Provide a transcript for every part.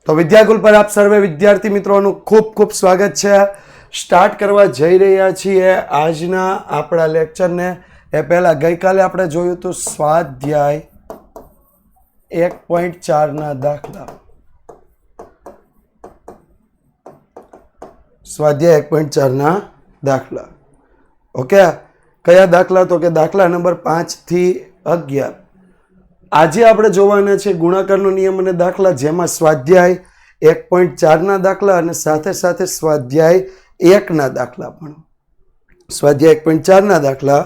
તો વિદ્યાકુલ પર આપ સર્વે વિદ્યાર્થી મિત્રોનું ખૂબ ખૂબ સ્વાગત છે. સ્ટાર્ટ કરવા જઈ રહ્યા છીએ આજના આપણા લેક્ચરને. એ પહેલા ગઈકાલે આપણે જોયું હતું સ્વાધ્યાય 1.4 ના દાખલા. સ્વાધ્યાય 1.4 ના દાખલા. ઓકે, કયા દાખલા? તો કે દાખલા નંબર 5 થી 11. આજે આપણે જોવાના છે ગુણાકારનો નિયમ અને દાખલા, જેમાં સ્વાધ્યાય 1.4 ના દાખલા અને સાથે સાથે સ્વાધ્યાય 1 ના દાખલા પણ. સ્વાધ્યાય 1.4 ના દાખલા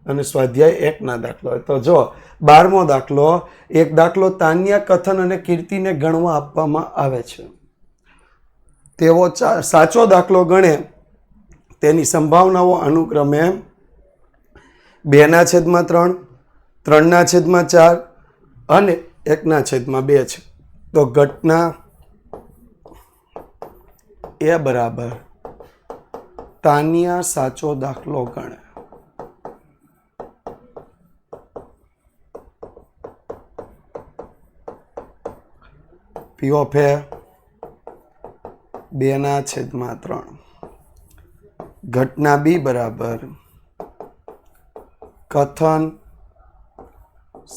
અને સ્વાધ્યાય 1 ના દાખલા. તો જો 12મો દાખલો, એક દાખલો તાન્યા, કથન અને કીર્તિને ગણવા આપવામાં આવે છે. તેઓ સાચો દાખલો ગણે તેની સંભાવનાઓ અનુક્રમે 2/3, 3/4 અને 1/2 છે. તો ઘટના એ બરાબર તાન્યા સાચો દાખલો ગણે. પી ઓફ એ 2/3. ઘટના બી બરાબર કથન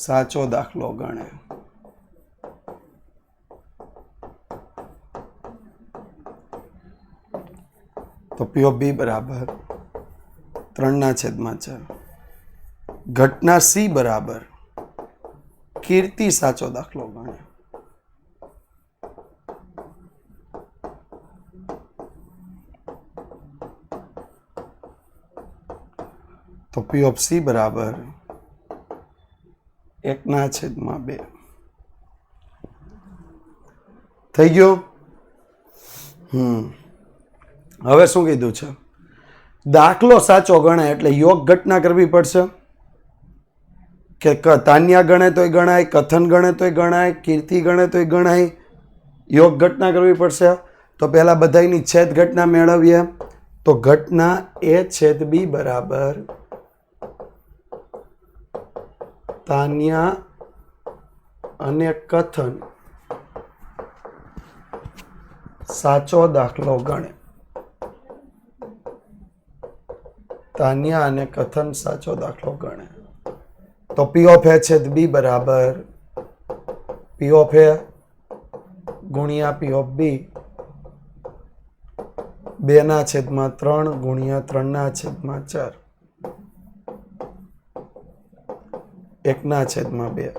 સાચો દાખલો ગણે. તો પી ઓફ બી બરાબર 3/4. ઘટના સી બરાબર કીર્તિ સાચો દાખલો ગણે. તો પી ઓફ સી બરાબર 1/2. થઈ ગયો? હવે શું કીધું છે? દાખલો સાચો ગણાય એટલે યોગ ઘટના કરવી પડશે. કે તાન્યા ગણે તોય ગણાય, કથન ગણે તોય ગણાય, કીર્તિ ગણે તોય ગણાય, યોગ ઘટના કરવી પડશે. તો પહેલા બધાની છેદ ઘટના મેળવીએ. તો ઘટના એ છેદ બી બરાબર તાન્યા અને કથન સાચો દાખલો ગણે. તાન્યા અને કથન સાચો દાખલો ગણે. તો પી ઓફ એ છેદ બી બરાબર પી ઓફ એ ગુણ્યા પી ઓફ બી 2/3 ગુણ્યા 3/4 1/2.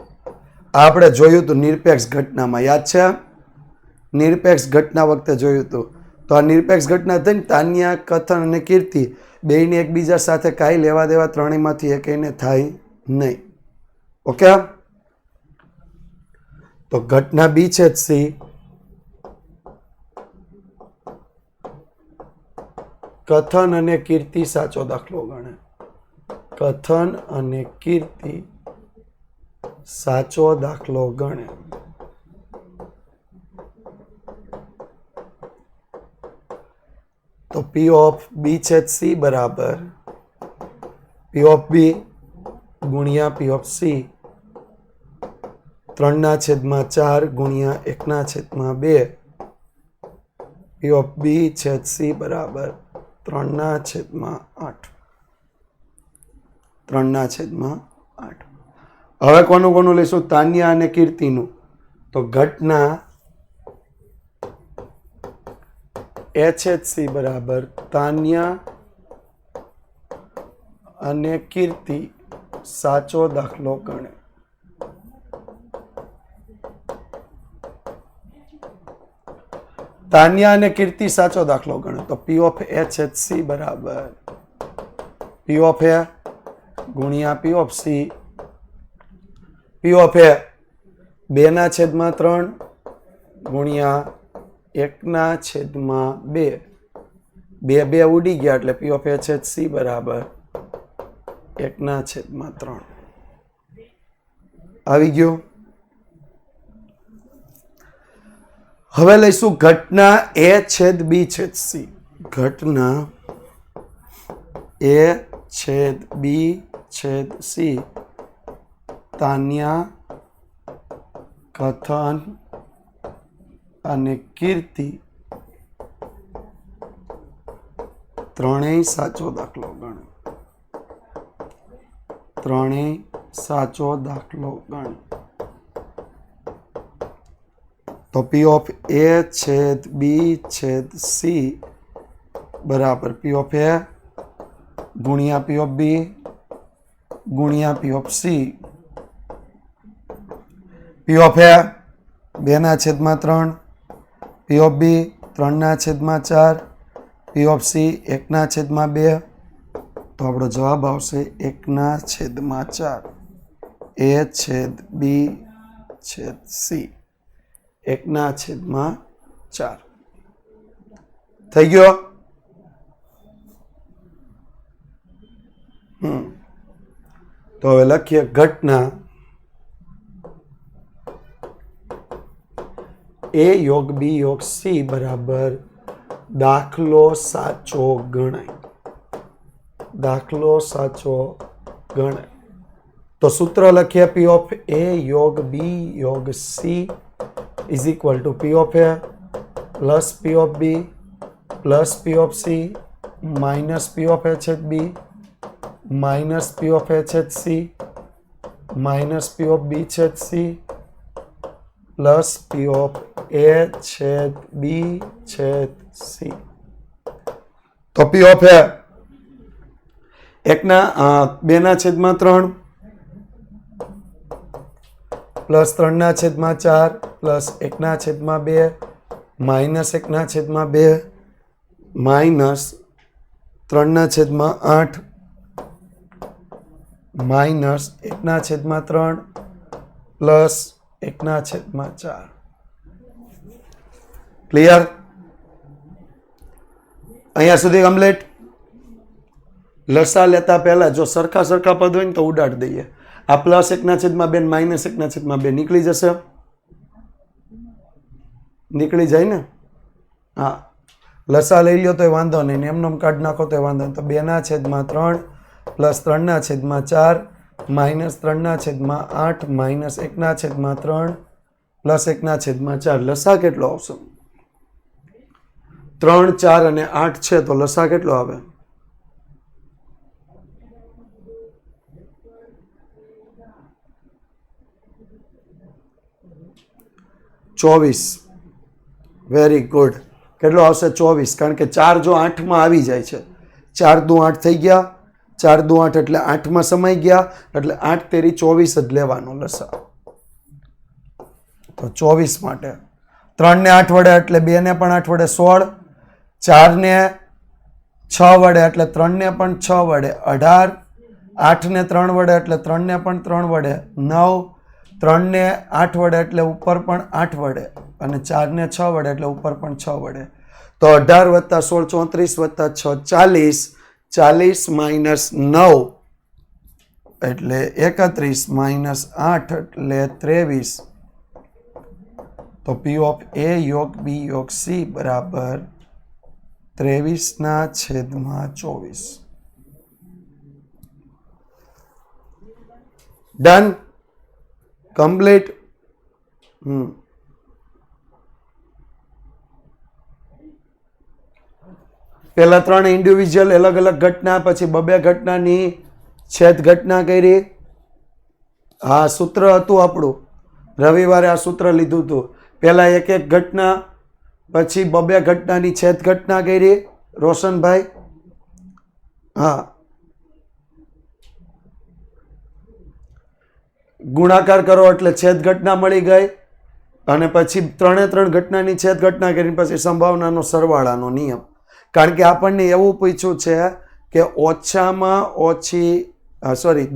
આપણે જોયું હતું નિરપેક્ષ ઘટનામાં, યાદ છે? નિરપેક્ષ ઘટના વખતે જોયું હતું. તો આ નિરપેક્ષ ઘટના થઈને તાન્યા, કથન અને કીર્તિ બેયને એકબીજા સાથે કાંઈ લેવા દેવા ત્રણેયમાંથી એકને થાય નહીં. ઓકે, તો ઘટના બી છેદ સી કથન અને કીર્તિ સાચો દાખલો ગણે. કથન અને કીર્તિ સાચો દાખલો ગણે. તો પી ઓફ બી છેદ સી બરાબર પી ઓફ બી ગુણ્યા પી ઓફ સી 3/4 ગુણ્યા 1/2. પી ઓફ બી છેદ સી બરાબર 3/8. 3/8. હવે કોનું લઈશું? તાન્યા અને કીર્તિનું. તો ઘટના એ છેદ સી બરાબર તાન્યા અને કીર્તિ સાચો દાખલો ગણે. તાન્યા અને કીર્તિ સાચો દાખલો ગણે. તો પી ઓફ એ છેદ સી બરાબર પી ઓફ એ ગુણ્યા P of C. P of A 2/3 ગુણ્યા 1/2. 2 ઉડી ગયા એટલે પી ઓફ એ છેદ સી બરાબર 1/3. આવી ગયું? હવે લઈશું ઘટના એ છેદ બી છેદ સી. ઘટના એ છેદ બી છેદ સી તાન્યા, કથન અને કીર્તિ ત્રણેય સાચો દાખલો ગણે. ત્રણેય સાચો દાખલો ગણે. તો પી ઓફ એ છેદ બી છેદ સી બરાબર પી ઓફ એ ગુણ્યા પી ઓફ બી ગુણ્યા P of C. P of A 2/3, P of B 3/4, P of C 1/2. તો આપણો જવાબ આવશે 1/4 એ છેદ બી છેદ સી. 1/4 થઈ ગયો. તો હવે લખીએ ઘટના એ યોગ બી યોગ સી બરાબર દાખલો સાચો ગણાય. દાખલો સાચો ગણાય. તો સૂત્ર લખીએ પી ઓફ એ યોગ બી યોગ C is equal to P of A plus P of B plus P of C minus P of A છેદ B minus P of A છેદ C minus P of B છેદ C plus P of A છેદ B છેદ C. તો P of A 2/3 plus 3/4 plus 1/2 minus 1/2 minus 3/8 minus 1/3 plus 1/4. Clear? અહીંયા સુધી complete. લસા લેતા પહેલા જો સરખા સરખા પદ હોય ને તો ઉડાડી દઈએ. આ પ્લસ 1/2 માઇનસ 1/2 નીકળી જશે. નીકળી જાય ને? હા, લસા લઈ લ્યો તો વાંધો નહીં, એમને કાઢ નાખો તો વાંધો નહીં. તો 2/3 પ્લસ 3/4 માઇનસ 3/8 માઇનસ 1/3 પ્લસ 1/4. લસા કેટલો આવશે? 3, 4 અને 8 છે તો લસા કેટલો આવે? 24. Very good. કેટલો આવશે? 24. કારણ કે 4 જો 8માં આવી જાય છે, 4 દુ 8 થઈ ગયા, 4 દુ 8 એટલે 8માં સમાઈ ગયા, એટલે 8 તેરી 24 જ લેવાનો લસા. તો 24 માટે 3 ને 8 વડે એટલે 2 ને પણ 8 વડે 16, 4 ને 6 વડે એટલે 3 ને પણ 6 વડે 18, 8 ને 3 વડે એટલે 3 ને પણ 3 વડે 9, 3 ને 8 વડે એટલે ઉપર પણ 8 વડે અને 4 ને 6 વડે એટલે ઉપર પણ 6 વડે. તો 18 વત્તા 16 34 વત્તા 6 40, 40 માઇનસ 9 એટલે 31 માઇનસ 8 એટલે 23. તો પી ઓફ એ યોગ બી યોગ સી બરાબર 23/24. ડન? કમ્પ્લીટ? પેલા 3 ઇન્ડિવિજ્યુઅલ અલગ અલગ ઘટના, પછી 2 ઘટનાની છેદ ઘટના કરી. હા, સૂત્ર હતું આપણું. રવિવારે આ સૂત્ર લીધું હતું. પેલા એક એક ઘટના, પછી 2 ઘટનાની છેદ ઘટના કરી. રોશનભાઈ? હા, ગુણાકાર કરો એટલે છેદ ઘટના મળી ગઈ, અને પછી 3 ઘટનાની છેદ ઘટના કરી, પછી સંભાવનાનો સરવાળાનો નિયમ. કારણ કે આપણને એવું પૂછ્યું છે કે ઓછામાં ઓછી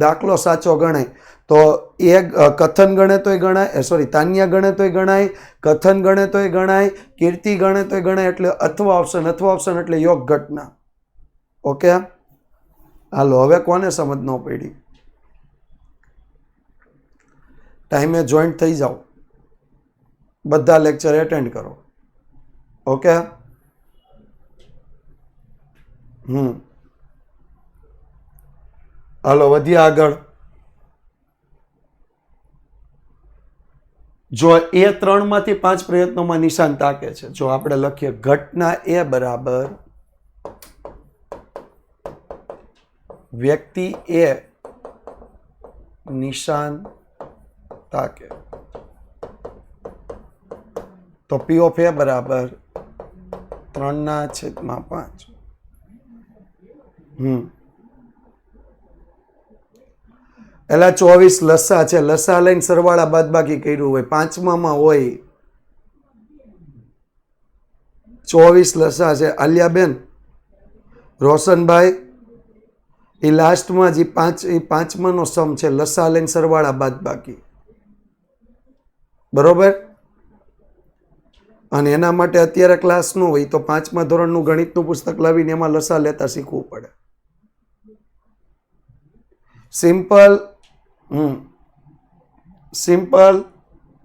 દાખલો સાચો ગણાય તો એ કથન ગણે તોય ગણાય, તાન્યા ગણે તોય ગણાય, કથન ગણે તોય ગણાય, કીર્તિ ગણે તોય ગણાય. એટલે અથવા ઓપ્શન એટલે યોગ ઘટના. ઓકે, હાલો હવે કોને સમજ ન પડી? ટાઈમે જોઈન્ટ થઈ જાઓ, બધા લેક્ચર એટેન્ડ કરો. ઓકે, હાલો વધીએ આગળ. જો એ 3 માંથી 5 પ્રયત્નોમાં નિશાન તાકે છે, જો આપણે લખીએ ઘટના એ બરાબર વ્યક્તિ એ નિશાન તાકે, તો પી ઓફ એ બરાબર 3/5. એલા 24 લસા છે, લસા લઈને સરવાળા બાદ બાકી કર્યું હોય, 5માં હોય 24 લસા છે. આલિયાબેન, રોશનભાઈ, એ લાસ્ટમાં જે 5માંનો સમ છે, લસા લઈને સરવાળા બાદ બાકી, બરોબર. અને એના માટે અત્યારે ક્લાસ ન હોય તો 5મા ધોરણનું ગણિતનું પુસ્તક લાવીને એમાં લસા લેતા શીખવું પડે. સિમ્પલ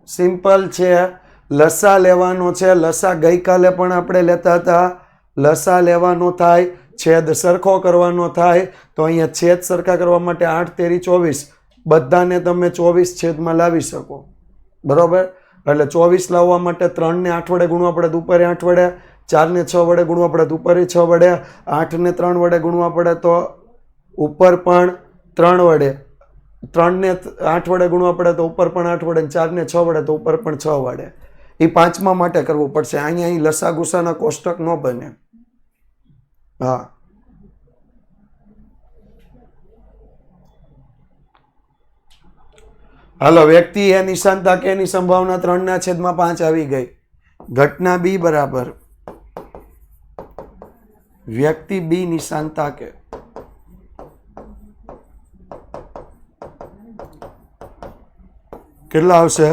સિમ્પલ છે. લસા લેવાનો છે. લસા ગઈકાલે પણ આપણે લેતા હતા. લસા લેવાનો થાય, છેદ સરખો કરવાનો થાય, તો અહીંયા છેદ સરખા કરવા માટે 8 તેરી 24 બધાને તમે 24 છેદમાં લાવી શકો, બરોબર. એટલે 24 લાવવા માટે 3 ને 8 વડે ગુણવા પડે તો ઉપર 8 વડે, 4 ને 6 વડે ગુણવા પડે તો ઉપર 6 વડે, 8 ને 3 વડે ગુણવા પડે તો ઉપર પણ 3 વડે, 3 ને 8 વડે ગુણવા પડે તો ઉપર પણ 8 વડે, 4 ને 6 વડે તો ઉપર પણ 6 વડે. એ 5મા માટે કરવું પડશે. અહીંયા લસા ગુસાના કોષ્ટક ન બને. હા, હાલો. વ્યક્તિ એ નિશાન તાકે એની સંભાવના 3/5 આવી ગઈ. ઘટના બી બરાબર વ્યક્તિ બી નિશાન તાકે, કેટલા આવશે?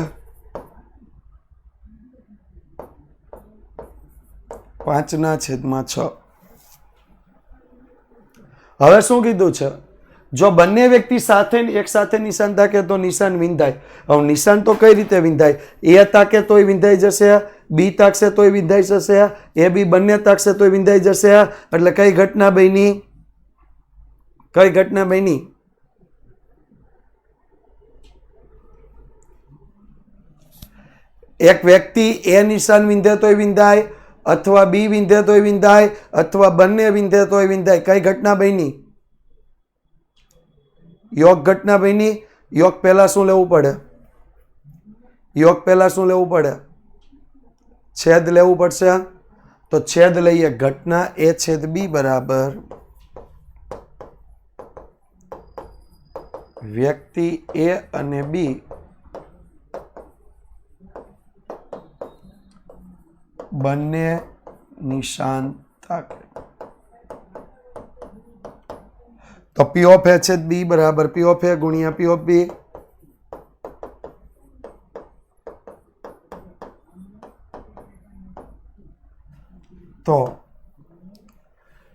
5/6. હવે શું કીધું છે? જો બંને વ્યક્તિ સાથે એક સાથે નિશાન તાકે તો નિશાન વિંધાય. હવે નિશાન તો કઈ રીતે વિંધાય? એ તાકે તોય વિંધાઈ જશે, બી તાકશે તોય વિંધાઈ જશે, એ બી બંને તાકશે તોય વિંધાઈ જશે. એટલે કઈ ઘટના બની? કઈ ઘટના બની? એક વ્યક્તિ એ નિશાન વિંધે તોય વિંધાય, અથવા બી વિંધે તોય વિંધાય, અથવા બંને વિંધે તોય વિંધાય. કઈ ઘટના બની? યોગ ઘટના બની. યોગ પહેલા શું લેવું પડે? યોગ પહેલા શું લેવું પડે? છેદ લેવું પડશે. તો છેદ લઈએ. ઘટના એ છેદ બી બરાબર વ્યક્તિ એ અને બી બંને નિશાન તાકે. તો પી ઓફ એ છેદ બી બરાબર પી ઓફ એ ગુણ્યા પી ઓફ બી. તો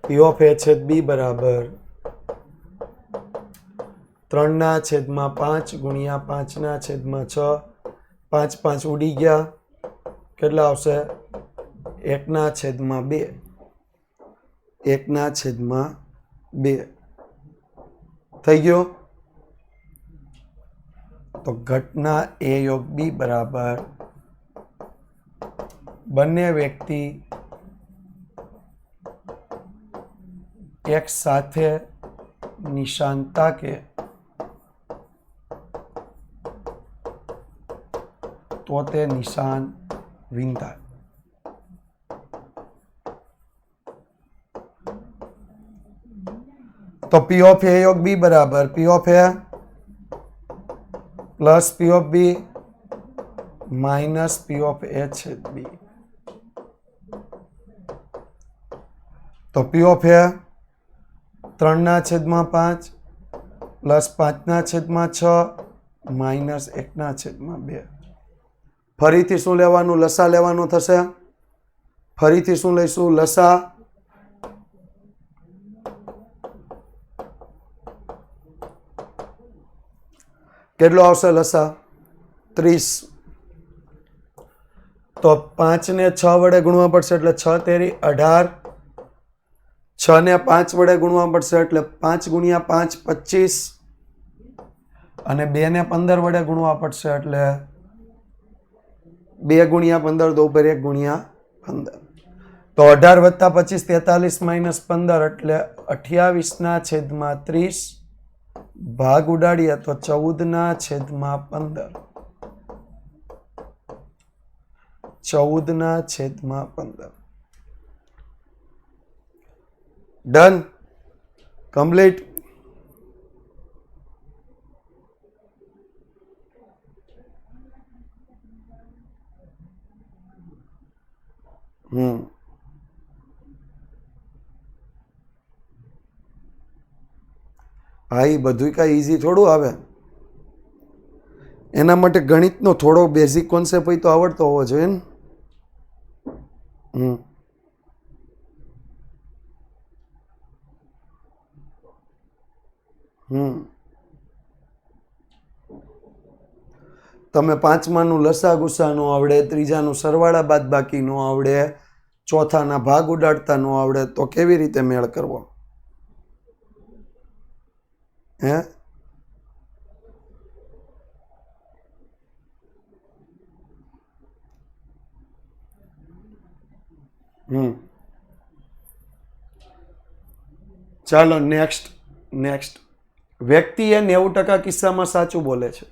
પી ઓફ એ છેદ બી બરાબર 3/5 ગુણ્યા 5/6. 5 5 ઉડી ગયા. કેટલા આવશે? 1/2. 1/2 થઈ ગયો. તો ઘટના એ યોગ બી બરાબર બંને વ્યક્તિ એક સાથે નિશાન તાકે તો તે નિશાન વિંધાય. તો પી ઓફ એ યોગ બી બરાબર P of A plus P of B minus P of A છેદ બી. તો P of A 3/5 plus 5/6 minus 1/2. ફરીથી શું લેવાનું? લસા લેવાનું થશે. ફરીથી શું લઈશું? લસા. કેટલો આવશે લસા? 30. તો 5 ને 6 વડે ગુણવા પડશે એટલે 6 તેરી 18. 6 ને 5 વડે ગુણવા પડશે એટલે 5 ગુણ્યા 5 25. અને 2 ને 15 વડે ગુણવા પડશે એટલે 2 ગુણ્યા 15 2 પર 1 ગુણ્યા 15 તો 18 વત્તા 25 43 માઇનસ 15 એટલે 28/30 ભાગ ઉડાડીએ તો 14/15 14/15 ડન કમ્પ્લીટ હા એ બધું કાંઈ ઇઝી થોડું આવે એના માટે ગણિતનો થોડો બેઝિક કોન્સેપ્ટ હોય તો આવડતો હોવો જોઈએ ને તમે પાંચમાનું લસા ગુસા નો આવડે, ત્રીજાનું સરવાળા બાદ બાકી નો આવડે, ચોથાના ભાગ ઉડાડતા નો આવડે તો કેવી રીતે મેળ કરવો? હે ચાલો નેક્સ્ટ વ્યક્તિ એ 90% કિસ્સામાં સાચું બોલે છે.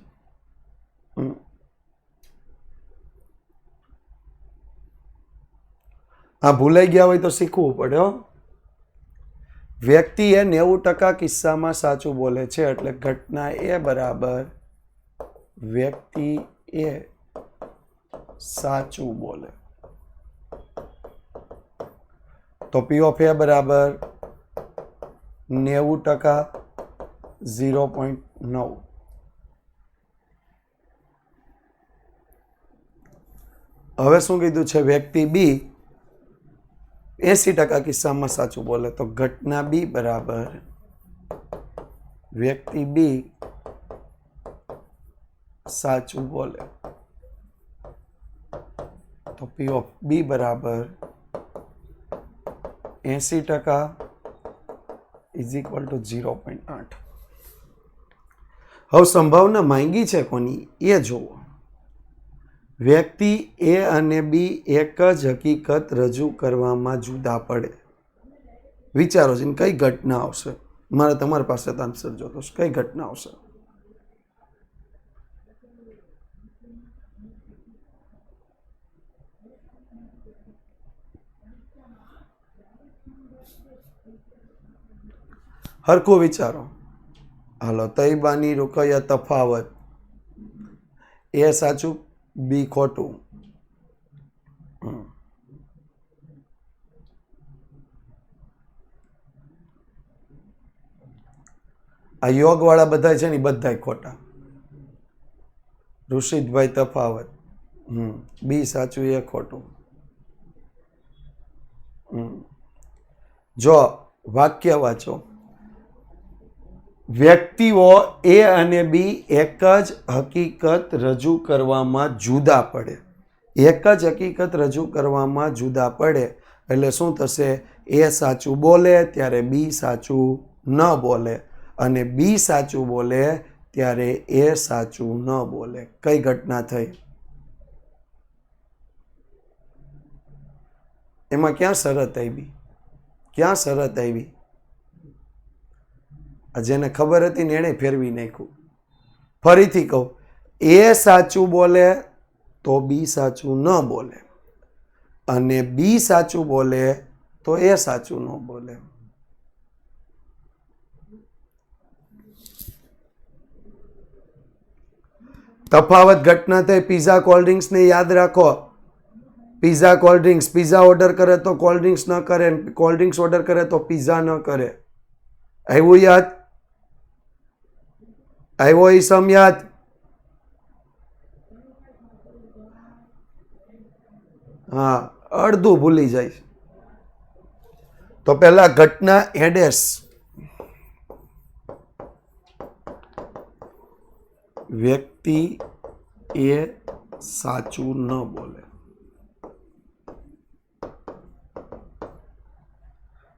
આ ભૂલાઈ ગયા હોય તો શીખવું પડે હો. વ્યક્તિ એ 90% કિસ્સામાં સાચું બોલે છે એટલે ઘટના એ બરાબર વ્યક્તિ એ સાચું બોલે તો P of A બરાબર 90% 0.9. હવે શું કીધું છે? વ્યક્તિ બી 80% કિસ્સામાં સાચું બોલે તો ઘટના બી બરાબર વ્યક્તિ બી સાચું બોલે તો P of B બરાબર 80% ઇઝ ઇક્વલ ટુ 0.8. હવે સંભાવના માંગી છે કોની એ જુઓ. વ્યક્તિ એ અને બી એક જ હકીકત રજૂ કરવામાં જુદા પડે. વિચારો છે કઈ ઘટના આવશે? મારે તમારી પાસે આન્સર જોતો છે. કઈ ઘટના આવશે? હરખું વિચારો. હાલો, તૈબાની રૂકયા તફાવત એ સાચું, બી ખોટું. આ યોગ વાળા બધા છે ને બધા ખોટા. ઋષિતભાઈ તફાવત બી સાચું એ ખોટું. જો વાક્ય વાંચો. વ્યક્તિઓ એ અને બી એક જ હકીકત રજૂ કરવામાં જુદા પડે. એક જ હકીકત રજૂ કરવામાં જુદા પડે એટલે શું થશે? એ સાચું બોલે ત્યારે બી સાચું ન બોલે અને બી સાચું બોલે ત્યારે એ સાચું ન બોલે. કઈ ઘટના થઈ? એમાં ક્યાં શરત આવી? ક્યાં શરત આવી? જેને ખબર હતી ને એને ફેરવી નાખ્યું. ફરીથી કહું, એ સાચું બોલે તો બી સાચું ન બોલે અને બી સાચું બોલે તો એ સાચું ન બોલે. તફાવત ઘટના થઈ. પીઝા કોલ્ડ ડ્રિંક્સ ને યાદ રાખો. Pizza cold drinks, pizza order કરે તો કોલ્ડ ડ્રિંક્સ ન કરે, કોલ્ડ ડ્રિંક્સ ઓર્ડર કરે તો પીઝા ન કરે. આવ્યું યાદ? આવ્યો એ સમ યાદ? હા, અડધું ભૂલી જાય. તો પેલા ઘટના એડેસ. વ્યક્તિ એ સાચું ન બોલે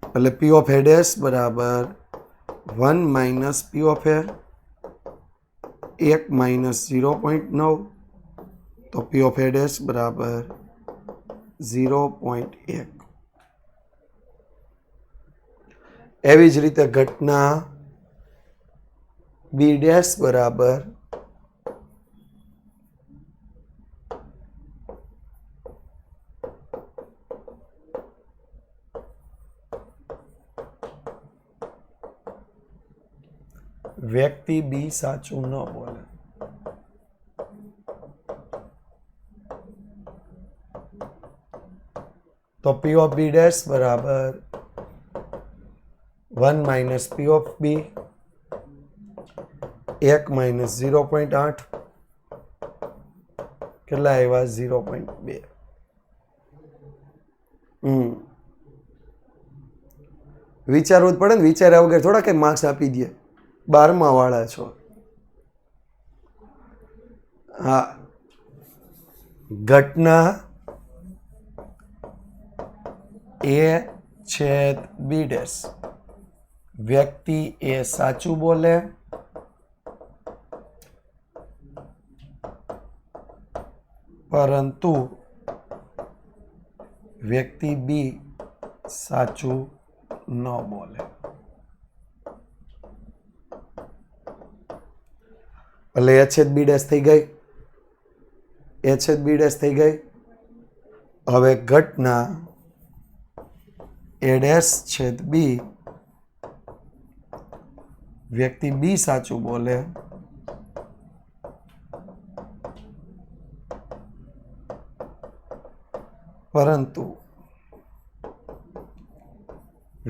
એટલે P of એડેસ બરાબર 1 minus P of A 1 minus 0.9 તો P of A dash બરાબર 0.1. એવી જ રીતે ઘટના B dash બરાબર વ્યક્તિ બી સાચું ન બોલે. તો P of B dash બરાબર 1 minus P of B 1 minus 0.8 કેટલા આવ્યા 0.2. વિચારવું જ પડે ને, વિચાર્યા વગર થોડા કઈ માર્ક્સ આપી દે. 12મા વાળા છો. હા, ઘટના A છેદ B ડેશ વ્યક્તિ એ સાચું બોલે પરંતુ વ્યક્તિ બી સાચું ન બોલે. એટલે એ છેદ બી ડેશ થઈ ગઈ, એ છેદ બી ડેશ થઈ ગઈ. હવે ઘટના એ ડેશ છેદ બી વ્યક્તિ બી સાચું બોલે પરંતુ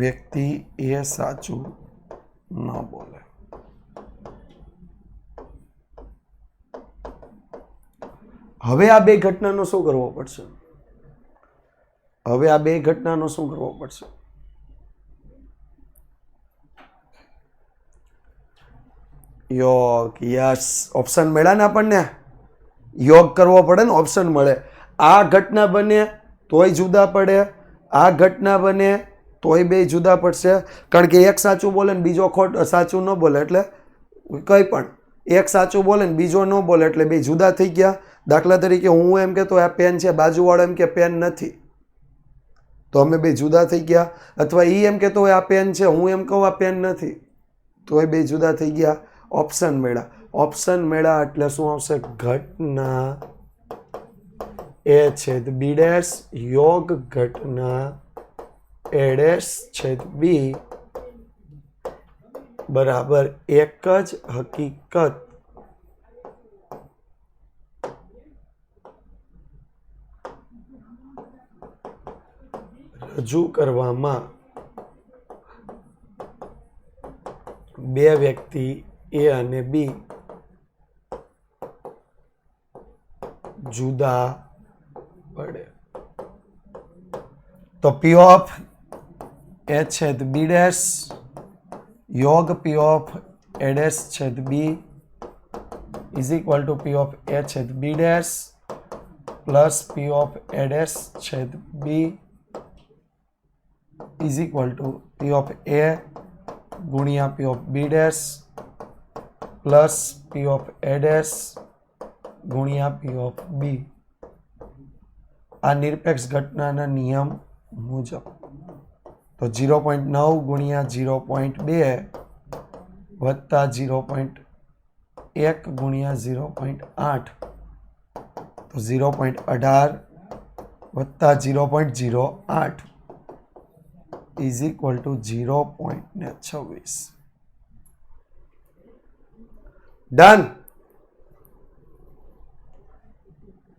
વ્યક્તિ એ સાચું ન બોલે. હવે આ બે ઘટનાનો શું કરવો પડશે? હવે આ બે ઘટનાનો શું કરવો પડશે? યોગ. યસ, ઓપ્શન મળ્યા ને આપણને. યોગ કરવો પડે ને, ઓપ્શન મળે. આ ઘટના બને તોય જુદા પડે, આ ઘટના બને તોય બે જુદા પડશે. કારણ કે એક સાચું બોલે ને બીજો સાચું ન બોલે, એટલે કંઈ પણ એક સાચું બોલે ને બીજો ન બોલે, એટલે બે જુદા થઈ ગયા. દાખલા તરીકે હું એમ કહેતો આ પેન છે, બાજુવાળો એમ કે પેન નથી, તો અમે બે જુદા થઈ ગયા. અથવા એ એમ કહેતો હોય આ પેન છે, હું એમ કહું આ પેન નથી, તો એ બે જુદા થઈ ગયા. ઓપ્શન મળ્યા. ઓપ્શન મળ્યા એટલે શું આવશે? ઘટના એ છેદ બી ડેશ યોગ ઘટના એ ડેશ છેદ બી બરાબર એક જ હકીકત રજૂ કરવામાં બે વ્યક્તિ એ અને બી જુદા પડે. તો P of A છેદ B ડેશ યોગ P of A ડેશ છેદ B is equal two P of A છેદ B dash plus P of A dash છેદ B is equal two P of A ગુણ્યા P of B dash plus P of A dash ગુણ્યા P of B. આ નિરપેક્ષ ઘટનાના નિયમ મુજબ. તો 0.9 ગુણ્યા 0.2 વત્તા 0.1 ગુણ્યા 0.8 તો 0.18 વત્તા 0.08 ઇઝ ઇક્વલ ટુ 0.26. ડન.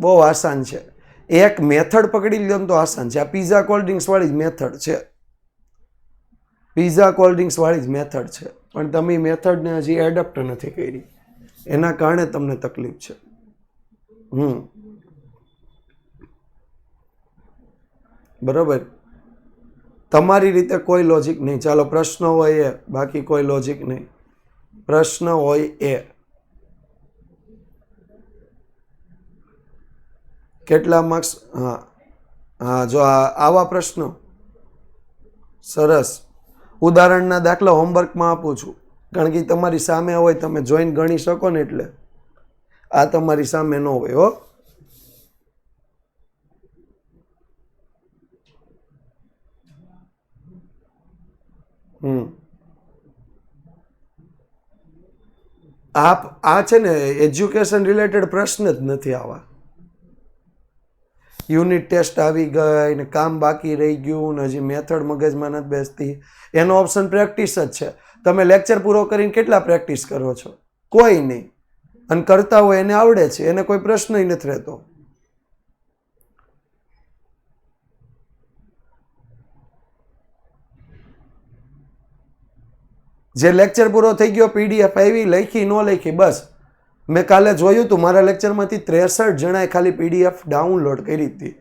બહુ આસાન છે. એક મેથડ પકડી લો તો આસાન છે. આ પીઝા કોલ્ડ ડ્રિંક્સ વાળી જ મેથડ છે. પીઝા કોલ્ડ ડ્રિંક્સ વાળી જ મેથડ છે, પણ તમે મેથડને હજી એડપ્ટ નથી કરી, એના કારણે તમને તકલીફ છે. બરોબર. તમારી રીતે કોઈ લોજિક નહીં. ચાલો પ્રશ્ન હોય એ, બાકી કોઈ લોજિક નહીં. પ્રશ્ન હોય એ. કેટલા માર્ક્સ? હા હા, જો આવા પ્રશ્નો સરસ. ઉદાહરણના દાખલા હોમવર્કમાં આપું છું, કારણ કે તમારી સામે હોય, તમે જોઈને ગણી શકો ને, એટલે આ તમારી સામે ન હોય. હો, આ છે ને એજ્યુકેશન રિલેટેડ પ્રશ્ન જ નથી આવા. યુનિટ ટેસ્ટ આવી ગઈ ને કામ બાકી રહી ગયું ને હજી મેથડ મગજમાં નથી બેસતી. એનો ઓપ્શન પ્રેક્ટિસ જ છે. તમે લેક્ચર પૂરો કરીને કેટલા પ્રેક્ટિસ કરો છો? કોઈ નહીં. અને કરતા હોય એને આવડે છે, એને કોઈ પ્રશ્ન નથી રહેતો. જે લેક્ચર પૂરો થઈ ગયો, પીડીએફ આવી, લખી ન લખી, બસ. મેં કાલે જોયું હતું મારા લેક્ચરમાંથી 63 જણાએ ખાલી પીડીએફ ડાઉનલોડ કરી હતી.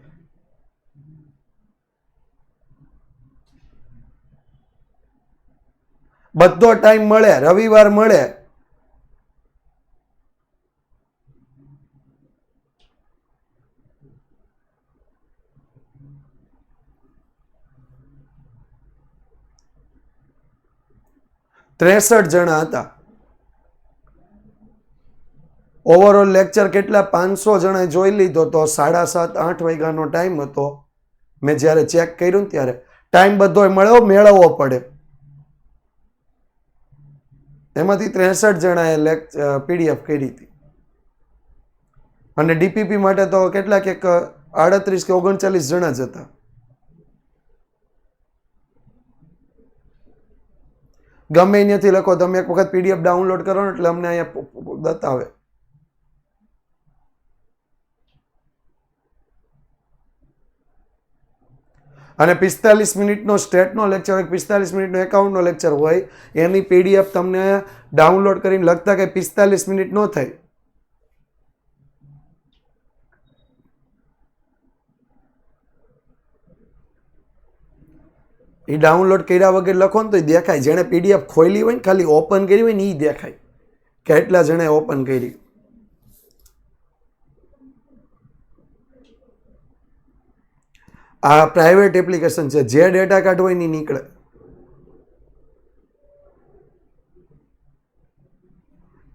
બધો ટાઈમ મળે, રવિવાર મળે. ત્રેસઠ જણા હતા. ઓવરઓલ લેક્ચર કેટલા 500 જણાએ જોઈ લીધો તો 7:30-8 વાગ્યાનો ટાઈમ હતો. મેં જ્યારે ચેક કર્યું ને ત્યારે ટાઈમ બધો મેળવવો પડે. એમાંથી 63 જણાએ પીડીએફ કરી હતી. અને ડીપીપી માટે તો કેટલાક 38 કે 39 જણા જ હતા. ગમે અહીંયાથી લખો, તમે એક વખત પીડીએફ ડાઉનલોડ કરો ને એટલે અમને અહીંયા બતાવે. અને 45 મિનિટનો સ્ટેટનો લેક્ચર હોય, 45 મિનિટનો એકાઉન્ટનો લેક્ચર હોય, એની પીડીએફ તમને ડાઉનલોડ કરીને લખતા કે 45 મિનિટ ન થાય. એ ડાઉનલોડ કર્યા વગર લખો ને તો દેખાય. જેણે પીડીએફ ખોલી હોય ને, ખાલી ઓપન કરી હોય ને, એ દેખાય કે એટલા જણાએ ઓપન કરી. આ પ્રાઇવેટ એપ્લિકેશન છે, જે ડેટા કાર્ડ હોય ને નીકળે.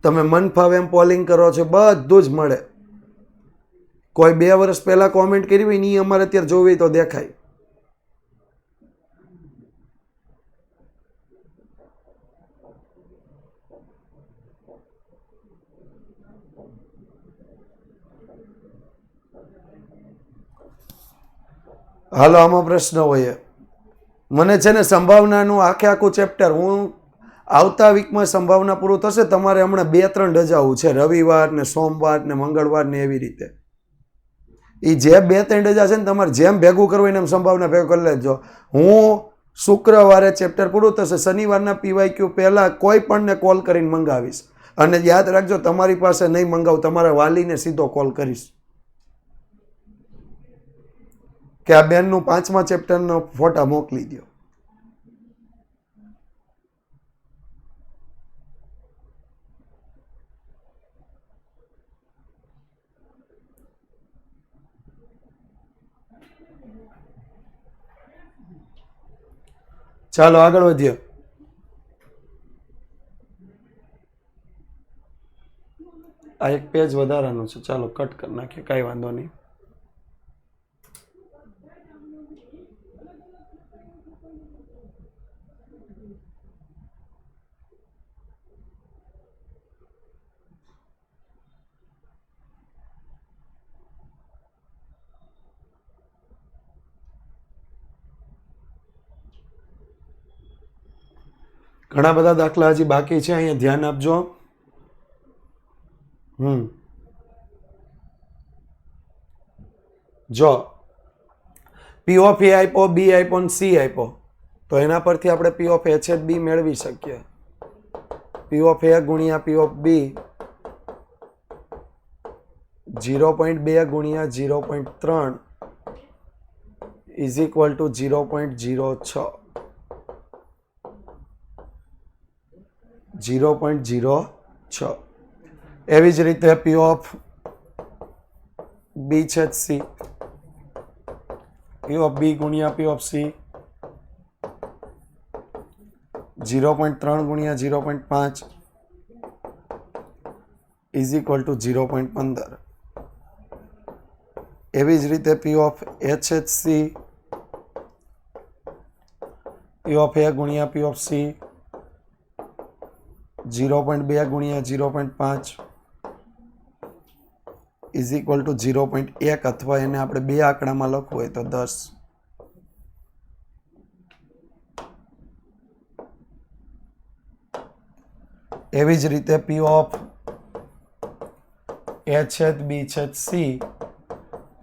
તમે મન ફાવે એમ પોલિંગ કરો છો, બધું જ મળે. કોઈ 2 વર્ષ પહેલા કોમેન્ટ કરી હોય ને એ અમારે અત્યારે જોવી તો દેખાય. હાલો, આમાં પ્રશ્ન હોય. મને છે ને સંભાવનાનું આખું ચેપ્ટર, હું આવતા વીકમાં સંભાવના પૂરું થશે. તમારે હમણાં 2-3 રજાઓ છે, રવિવાર ને સોમવાર ને મંગળવાર ને એવી રીતે. એ જે 2-3 રજા છે ને, તમારે જેમ ભેગું કરવું એને એમ સંભાવના ભેગું કરી લેજો. હું શુક્રવારે ચેપ્ટર પૂરું થશે, શનિવારના PYQ પહેલાં કોઈ પણને કોલ કરીને મંગાવીશ. અને યાદ રાખજો, તમારી પાસે નહીં મંગાવું, તમારા વાલીને સીધો કોલ કરીશ કે આ બેનનું 5મા ચેપ્ટરનો ફોટા મોકલી દો. ચાલો આગળ વધીએ. આ એક પેજ વધારાનું છે, ચાલો કટ કરી નાખીએ, કાંઈ વાંધો નહીં. ઘણા બધા દાખલા હજી બાકી છે, અહીંયા ધ્યાન આપજો. જો P of A આપ્યો, B આપ્યો ને C આપ્યો, તો એના પરથી આપણે P of H B મેળવી શકીએ. P of A ગુણ્યા P of B 0.2 ગુણ્યા 0.3 ઇઝ ઇક્વલ ટુ 0.06. 0.06. એવી જ રીતે P of B છેદ C, P of B ગુણ્યા P of C 0.3 ગુણ્યા 0.5 ઇઝ ઇક્વલ ટુ 0.15. એવી જ રીતે P of H છેદ C, P P of A ગુણ્યા P of C 0.2 ગુણ્યા 0.5 ઇઝ ઇક્વલ ટુ 0.1 અથવા એને આપણે બે આંકડામાં લખવું હોય તો 10. એવી જ રીતે P of A છેદ B છેદ C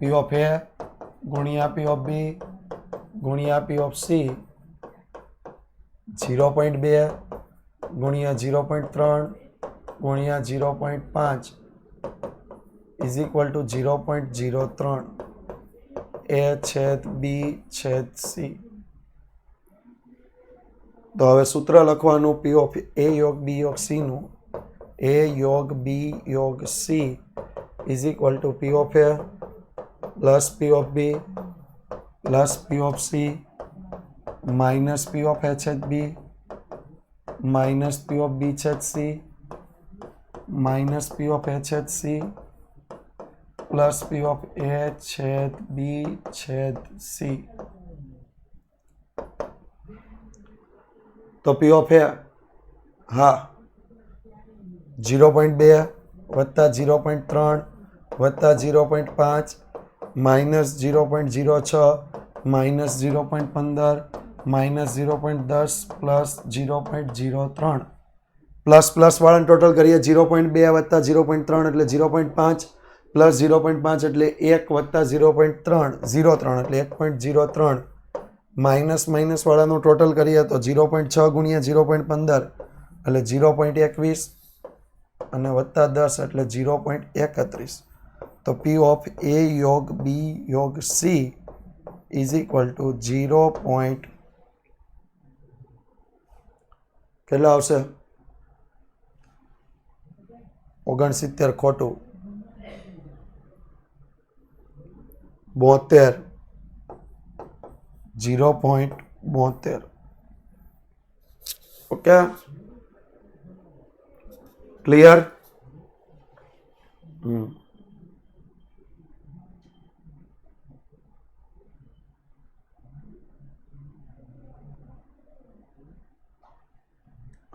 P of A ગુણ્યા P of B ગુણ્યા P of C 0.2 ગુણ્યા 0.3 ગુણ્યા 0.5 ઇઝ ઇક્વલ ટુ 0.03 A છેદ B છેદ C. તો હવે સૂત્ર લખવાનું P of A યોગ B યોગ C નું. A યોગ B યોગ C is equal two P of A plus P of B plus P of C minus P of A છેદ B minus P of B છેદ C minus P of A છેદ C plus P of A છેદ B છેદ C. તો P of A હા 0.2 વત્તા 0.3 વત્તા 0.5 minus 0.06 minus 0.15 minus 0.10 plus 0.03 plus plus વાળાને ટોટલ કરીએ 0.2 વત્તા 0.3 એટલે 0.5 પ્લસ 0.5 એટલે 1 વત્તા 0.03 એટલે 1.03 માઇનસ માઇનસ વાળાનું ટોટલ કરીએ તો 0.6 ગુણ્યા 0.15 એટલે 0.21 અને વત્તા 10 એટલે 0.31. તો P of A યોગ B યોગ C ઇઝ ઇક્વલ ટુ 0. કેટલા આવશે? 69 ખોટું 72 0.72. Okay clear?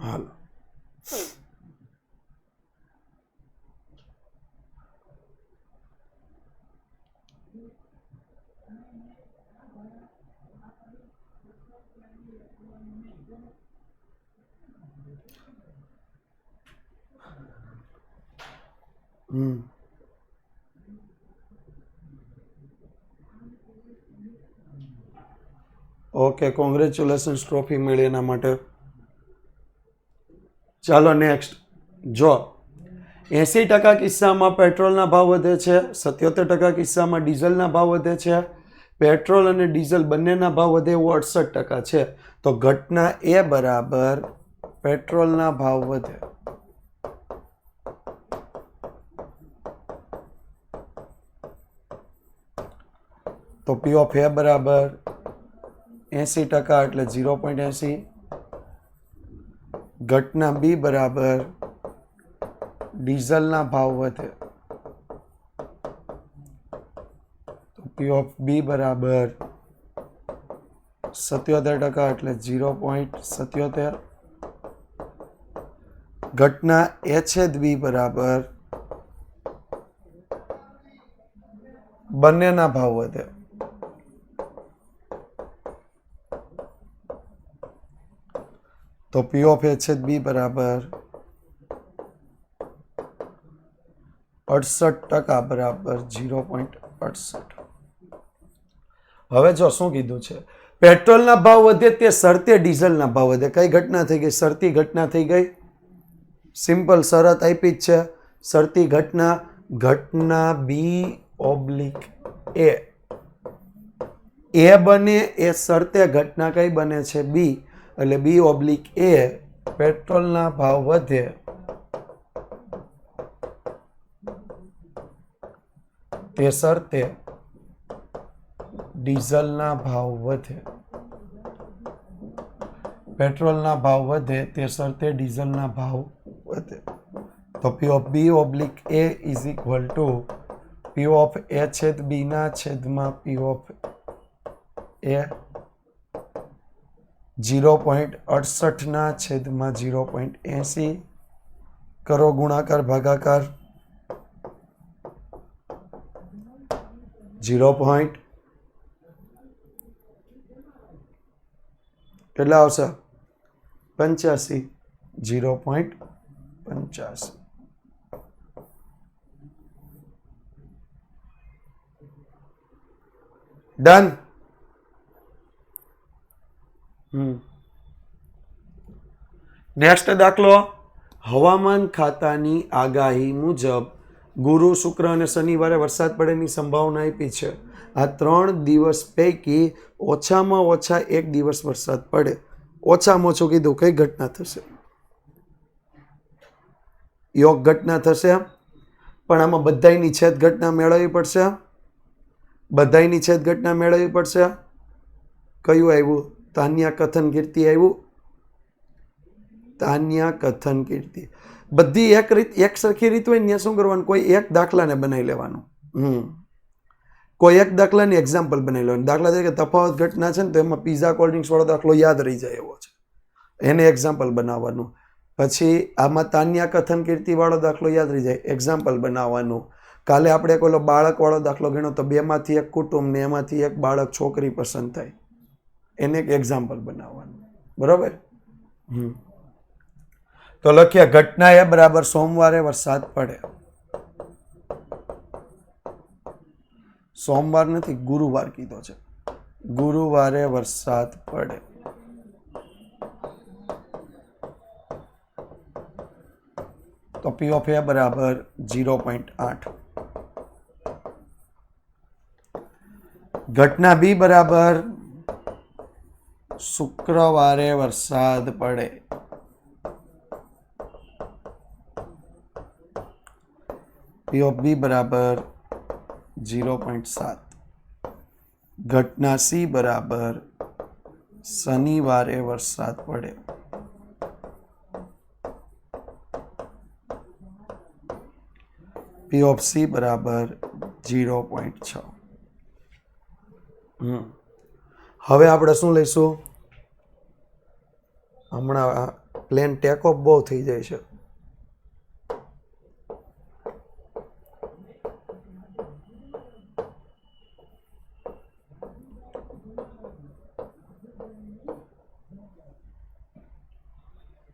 હાલો ઓકે કોંગ્રેચ્યુલેશન્સ ટ્રોફી મળી એના માટે. ચાલો નેક્સ્ટ. જો 80% કિસ્સામાં પેટ્રોલના ભાવ વધે છે, 77% કિસ્સામાં ડીઝલના ભાવ વધે છે. પેટ્રોલ અને ડીઝલ બંનેના ભાવ વધે એવું 68% છે. તો ઘટના એ બરાબર પેટ્રોલના ભાવ વધે. તો P of A બરાબર 80% એટલે 0.80. ઘટના B બરાબર ડીઝલના ભાવ વધે. તો P of B બરાબર 77% એટલે 0.77. ઘટના A છેદ B બરાબર બંનેના ભાવ વધે. તો P of A છેદ B બરાબર 68% બરાબર 0.68. હવે જો શું કીધું છે? પેટ્રોલના ભાવ વધે તે શરતે ડીઝલના ભાવ વધે. કઈ ઘટના થઈ ગઈ? શરતી ઘટના થઈ ગઈ. સિમ્પલ શરત આપી જ છે. શરતી ઘટના ઘટના B ઓબ્લિક A. A બને એ શરતે ઘટના કઈ બને છે? B. એટલે B ઓબ્લિક A પેટ્રોલના ભાવ વધે તે શરતે ડીઝલના ભાવ વધે. પેટ્રોલના ભાવ વધે તે શરતે ડીઝલના ભાવ વધે. તો P of B oblique A is equal two P of A છેદ B ના છેદમાં P of A 0.68/0.80 કરો ગુણાકાર ભાગાકાર 0. કેટલા આવશે 85 0.85 ડન. નેક્સ્ટ દાખલો. હવામાન ખાતાની આગાહી મુજબ ગુરુ શુક્ર અને શનિવારે વરસાદ પડેની સંભાવના આપી છે. આ 3 દિવસ પૈકી ઓછામાં ઓછા એક દિવસ વરસાદ પડે. ઓછામાં ઓછું કીધું, કઈ ઘટના થશે? યોગ ઘટના થશે, પણ આમાં બધાયની છેદ ઘટના મેળવવી પડશે. બધાયની છેદ ઘટના મેળવવી પડશે. કયું આવ્યું? તાન્યા કથન કીર્તિ આવ્યું. તાન્યા કથન કીર્તિ. બધી એક સરખી રીત હોય ને શું કરવાનું? કોઈ એક દાખલાને બનાવી લેવાનું. કોઈ એક દાખલાની એક્ઝામ્પલ બનાવી લેવાનું. દાખલા તરીકે તફાવત ઘટના છે ને, તો એમાં પીઝા કોલ્ડ ડ્રિંક્સ વાળો દાખલો યાદ રહી જાય એવો છે, એને એક્ઝામ્પલ બનાવવાનું. પછી આમાં તાન્યા કથન કીર્તિ વાળો દાખલો યાદ રહી જાય, એક્ઝામ્પલ બનાવવાનું. કાલે આપણે કોઈ બાળક વાળો દાખલો ગણ્યો તો 2માંથી એક કુટુંબ ને એમાંથી એક બાળક છોકરી પસંદ થાય, એને એક એક્ઝામ્પલ બનાવવાનું. બરોબર. તો લખીએ ઘટના એ બરાબર સોમવારે વરસાદ પડે. સોમવાર નથી, ગુરુવાર કીધો છે. ગુરુવારે વરસાદ પડે. તો P of A બરાબર 0.8. ઘટના બી બરાબર શુક્રવારે વરસાદ પડે. P of B બરાબર 0.7. ઘટના સી બરાબર શનિવારે વરસાદ પડે. P of C બરાબર 0.6. હવે આપણે શું લઈશું? હમણાં પ્લેન ટેક ઓફ બહુ થઈ જાય છે.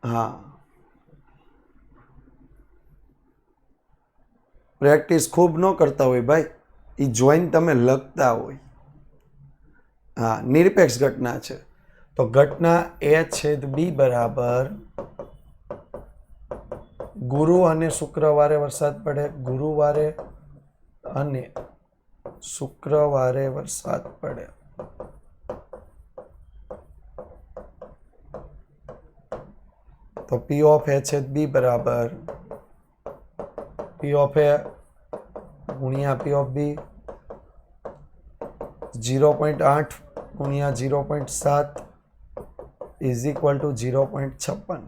હા, પ્રેક્ટિસ ખૂબ ન કરતા હોય ભાઈ, એ જોઈન તમે લખતા હોય. હા, નિરપેક્ષ ઘટના છે તો ઘટના A/B બરાબર ગુરુ અને શુક્રવારે વરસાદ પડે. ગુરુવારે અને શુક્રવારે વરસાદ પડે. તો P of A/B બરાબર P of A ગુણ્યા P of B 0.8 ગુણ્યા 0.7 ઇઝ ઇક્વલ ટુ 0.56.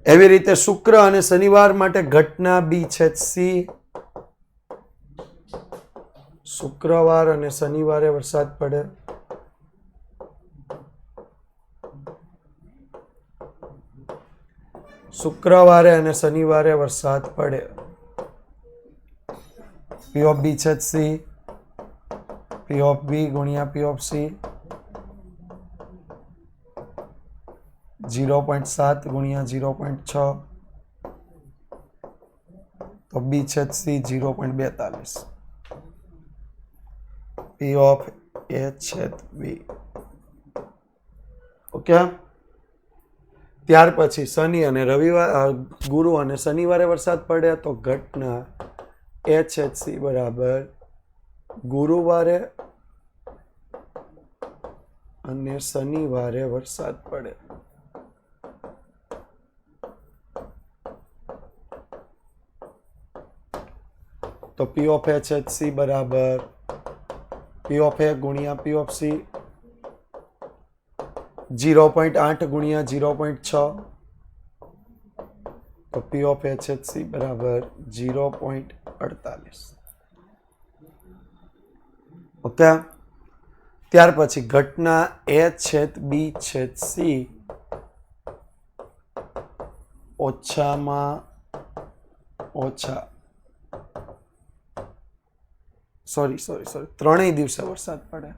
એવી રીતે શુક્ર અને શનિવાર માટે ઘટના B/C. શુક્રવાર અને શનિવારે વરસાદ પડે. શુક્રવારે અને શનિવારે વરસાદ પડે. P of B/C P of B ગુણ્યા P of C 0.7 ગુણ્યા 0.6 તો B/C 0.42. P of A/B. Okay. ત્યાર પછી શનિ અને રવિવાર ગુરુ અને શનિવારે વરસાદ પડે તો ઘટના A/C બરાબર ગુરુવારે અને શનિવારે વરસાદ પડે. તો P of A/C બરાબર P of A ગુણ્યા P of C 0.8 ગુણ્યા 0.6 તો P of A/C બરાબર 0.48. ઓકે. ત્યાર પછી ઘટના A છેદ B છેદ C ઓછામાં ઓછા સોરી ત્રણેય દિવસે વરસાદ પડે.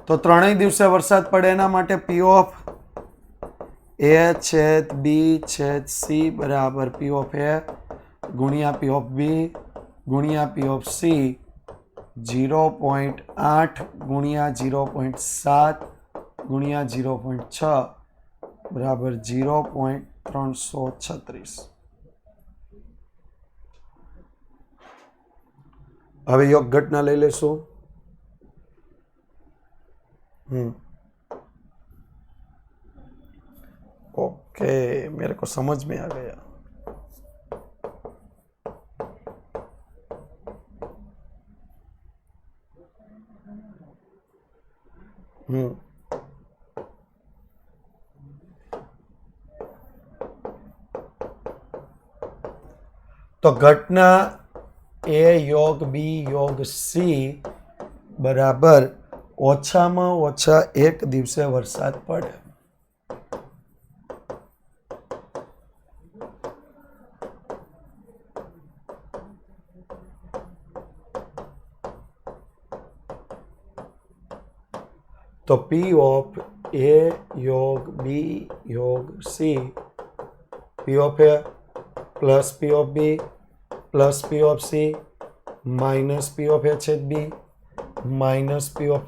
તો ત્રણેય દિવસે વરસાદ પડે એના માટે P ઓફ A છેદ B છેદ C બરાબર P ઓફ A ગુણ્યા P ઓફ B ગુણ્યા P ઓફ C 0.8 ગુણ્યા 0.7 ગુણ્યા 0.6 બરાબર 0.336. હવે યોગ ઘટના લઈ લેશું. ओके मेरे को समझ में आ गया. तो घटना ए योग बी योग सी बराबर ओछाમાં ઓછા એક દિવસે વરસાદ પડે. तो P ऑफ A योग B योग C P of A plus P of B plus P of C minus P of A छेद B minus P of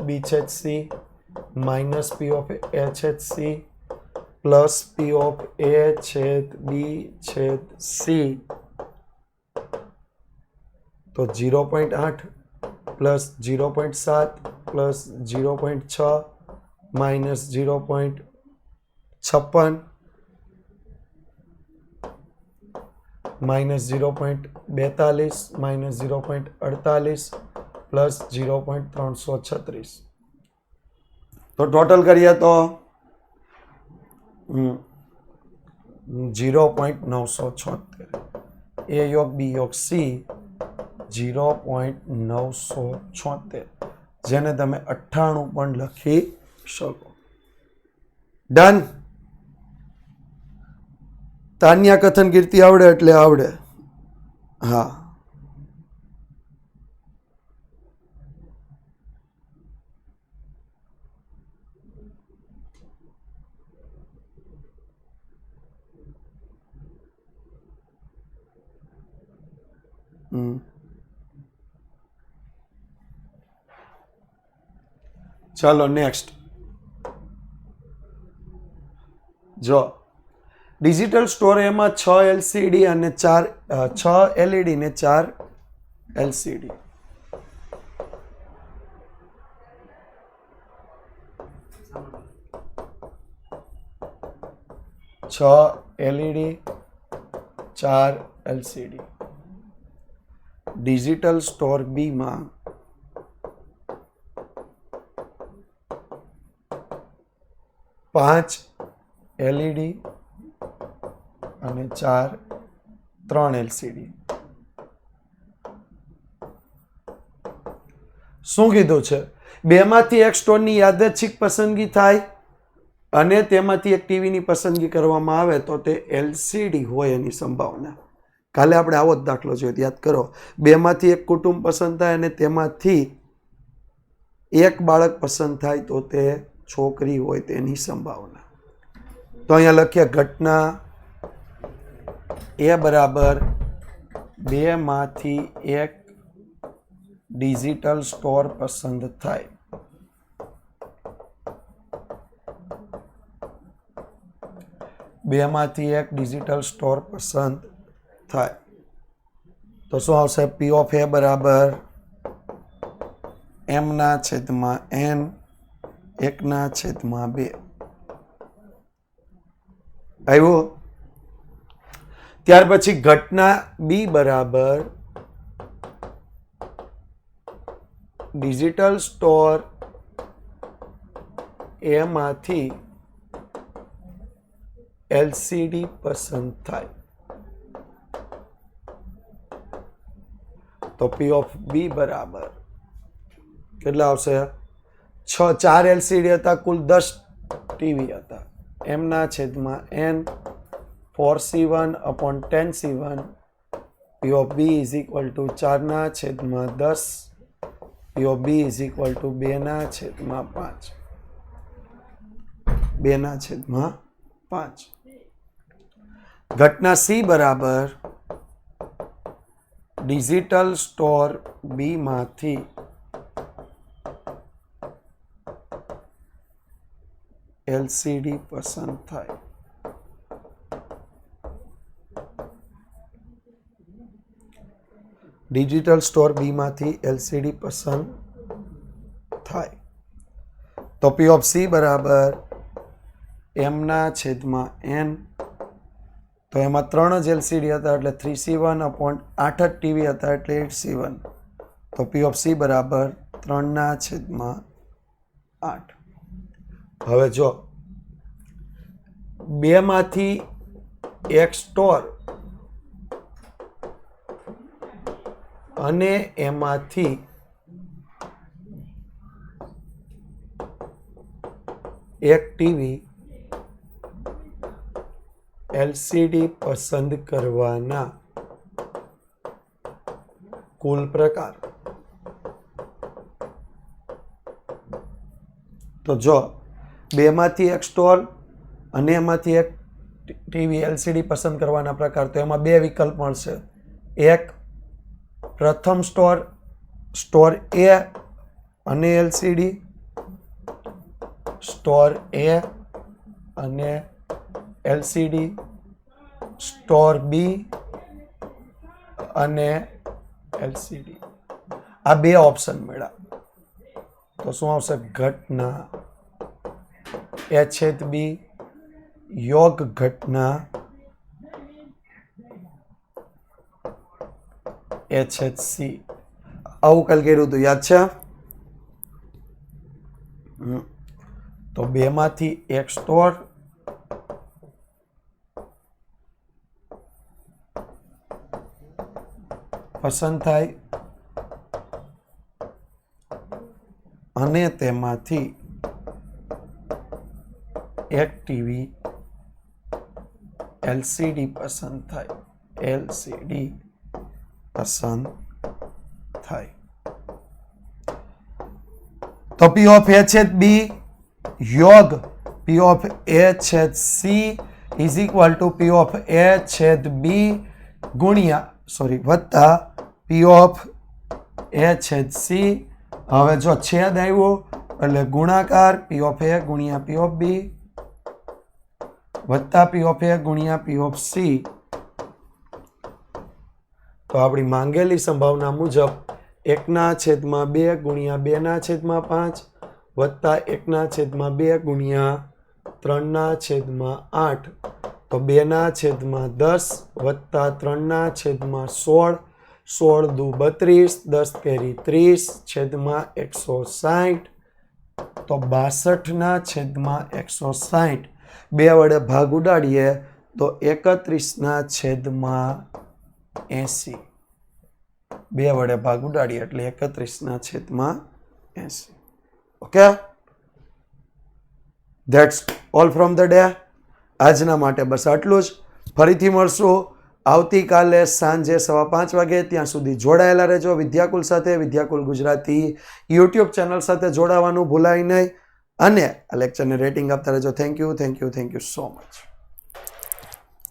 B छेद C minus P of A छेद C plus P of A छेद B छेद C तो 0.8 plus 0.7 plus 0.6 minus 0.56 minus 0.42 minus 0.48 plus 0.336. तो total करिए तो 0.976. ए योग बी योग सी 0.976 જેને તમે 98 પણ લખી શકો. ડન. તાન્યા કથન કીર્તિ આવડે એટલે આવડે. હા ચાલો નેક્સ્ટ જો ડિજિટલ સ્ટોર એમાં 6 LCD અને 6 LED ને 4 LCD. 6 LED 4 LCD. Digital store બી માં 5 LED અને 3 LCD. શું કીધું છે? બેમાંથી એક સ્ટોરની યાદચ્છિક પસંદગી થાય અને તેમાંથી એક ટીવીની પસંદગી કરવામાં આવે તો તે LCD હોય એની સંભાવના. કાલે આપણે આવો જ દાખલો જોયો, યાદ કરો. બેમાંથી એક કુટુંબ પસંદ થાય અને તેમાંથી એક બાળક પસંદ થાય તો તે છોકરી હોય તેની સંભાવના. તો અહીંયા લખીએ ઘટના એ બરાબર બેમાંથી એક ડિજિટલ સ્ટોર પસંદ થાય. બેમાંથી એક ડિજિટલ સ્ટોર પસંદ થાય તો શું આવશે? P ઓફ A બરાબર m/n 1/2 આવ્યું. ત્યાર પછી ઘટના બી બરાબર ડિજિટલ સ્ટોર એમાંથી LCD પસંદ થાય. તો P of B બરાબર કેટલા આવશે? 4 LCD હતા, કુલ 10 ટીવી હતા. M ના છેદમાં N 4C1 upon 10C1. P of B is equal to 4 ના છેદમાં 10. P of B is equal to 2 ના છેદમાં 5. 2 ના છેદમાં 5. ઘટના C બરાબર ડિજિટલ સ્ટોર B માંથી LCD પસંદ થાય. ડિજિટલ સ્ટોર B માંથી LCD પસંદ થાય. તો P of C બરાબર M ના છેદમાં N. તો એમાં 3 જ LCD હતા એટલે 3C1 upon 8 જ ટીવી હતા એટલે 8C1. તો P of C બરાબર 3 ના છેદમાં 8. હવે જો 2 માંથી એક સ્ટોર અને એમાંથી એક ટીવી LCD પસંદ કરવાના કુલ પ્રકાર. તો જો 2 માંથી એક સ્ટોર અને એમાંથી એક ટીવી LCD પસંદ કરવાના પ્રકાર, તો એમાં 2 વિકલ્પ મળશે. એક પ્રથમ સ્ટોર A અને LCD, સ્ટોર A અને LCD, સ્ટોર B અને LCD. આ 2 ઓપ્શન મળ્યા. તો શું આવશે? ઘટના A/B યોગ ઘટના A/C. આવું કાલ કર્યું હતું, યાદ છે? તો 2 માંથી એક સ્ટોર પસંદ થાય અને તેમાંથી એક ટીવી LCD પસંદ થાય. LCD પસંદ થાય. તો P of A/B યોગ P of A/C is equal to P of A/B વત્તા P of A/C. હવે જો છેદ આવ્યો એટલે ગુણાકાર P of A ગુણ્યા P of B વત્તા P of A ગુણ્યા P of C. તો આપણી માંગેલી સંભાવના મુજબ 1/2 ગુણ્યા 2/5 વત્તા 1/2 ગુણ્યા 3/8. તો 2/10 વત્તા 3/16. 16 દુ 32, 10 તેરી 30 છેદમાં 160. તો 62/160. 2 વડે ભાગ ઉડાડીએ તો 31/80. 2 વડે ભાગ ઉડાડીએ એટલે 31/80. Okay, that's all from the day. આજના માટે બસ આટલું જ. ફરીથી મળશું આવતીકાલે સાંજે 5:15 વાગે. ત્યાં સુધી જોડાયેલા રહેજો વિદ્યાકુલ સાથે. વિદ્યાકુલ ગુજરાતી યુટ્યુબ ચેનલ સાથે જોડાવાનું ભૂલાય નહીં અને આ લેક્ચરને રેટિંગ આપતા રહેજો. Thank you so much.